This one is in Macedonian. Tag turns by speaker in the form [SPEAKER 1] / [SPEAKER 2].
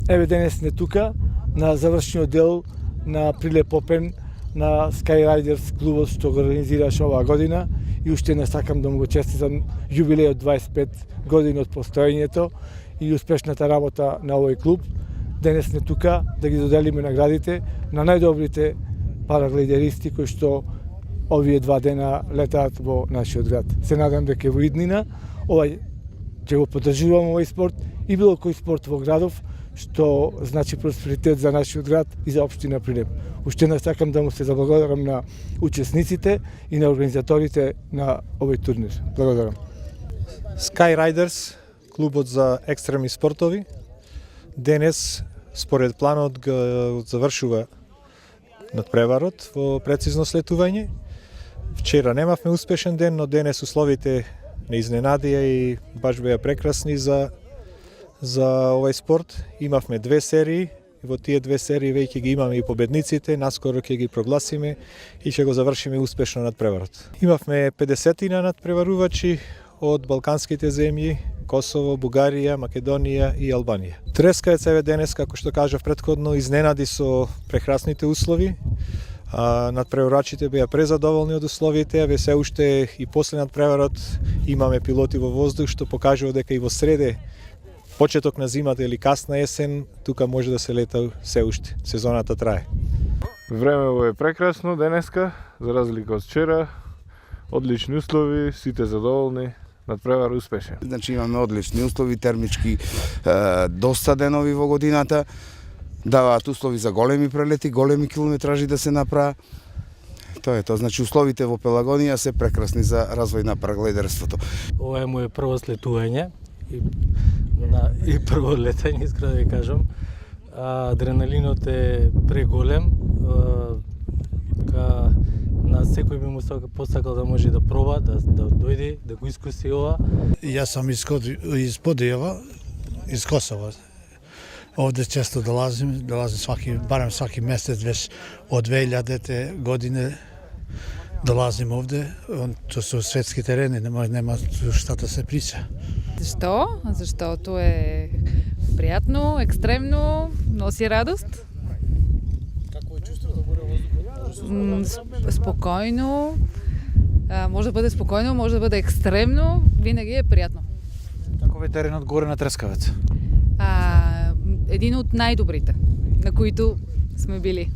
[SPEAKER 1] Еве денес сме тука на завршниот дел на Прилеп Опен на Skyriders клубот што го организираше оваа година и уште не сакам да му го честитам јубилејот 25 години од постоењето и успешната работа на овој клуб. Денес сме тука да ги доделиме наградите на најдобрите параглидеристи кои што овие 2 дена летаат во нашиот град. Се надам дека во иднина овај ќе го поддржуваме овој спорт и било кој спорт во градов што значи просперитет за нашиот град и за општина Прилеп. Уште не сакам да му се заблагодарам на учесниците и на организаторите на овој турнир. Благодарам.
[SPEAKER 2] Skyriders, клубот за екстремни спортови, денес според планот го завршува надпреварот во прецизно слетување. Вчера немавме успешен ден, но денес условите не изненадија и баш беа прекрасни за овој спорт. Имавме 2 серии, во тие 2 серии веќе ги имаме и победниците, наскоро ќе ги прогласиме и ќе го завршиме успешно надпреварот. Имавме 50 надпреварувачи од балканските земји, Косово, Бугарија, Македонија и Албанија. Трескаец еве денес, како што кажав претходно, изненади со прекрасните услови. Надпреварувачите беа презадоволни од условите, еве се уште и после надпреварот имаме пилоти во воздух што покажува дека и во среде почеток на зимата или касна есен, тука може да се лета се уште. Сезоната трае.
[SPEAKER 3] Времево е прекрасно денеска, за разлика од вчера. Одлични услови, сите задоволни, надпревар успешен.
[SPEAKER 4] Значи имаме одлични услови, термички доста денови во годината. Даваат услови за големи прелети, големи километражи да се направа. Тоа е тоа. Значи условите во Пелагонија се прекрасни за развој на параглайдерството.
[SPEAKER 5] Ова е моје прво слетување и прво летање, искрено да ви кажам. Адреналинот е преголем. На секој би му посакал да може да проба, да дојде, да го искуси ова.
[SPEAKER 6] Јас сам из Подиева, из Косово. Овде често долазим барем сваки месец веќе од 2000 година долазим овде. Тоа се светски терени, нема што да се прича.
[SPEAKER 7] Защо? Защото е приятно, екстремно, носи радост.
[SPEAKER 6] Какво е чувството да горе воздухот?
[SPEAKER 7] Спокойно, може да бъде спокойно, може да бъде екстремно, винаги е приятно.
[SPEAKER 6] Каков е теренот горе на Трескавец?
[SPEAKER 7] Един от най-добрите, на които сме били.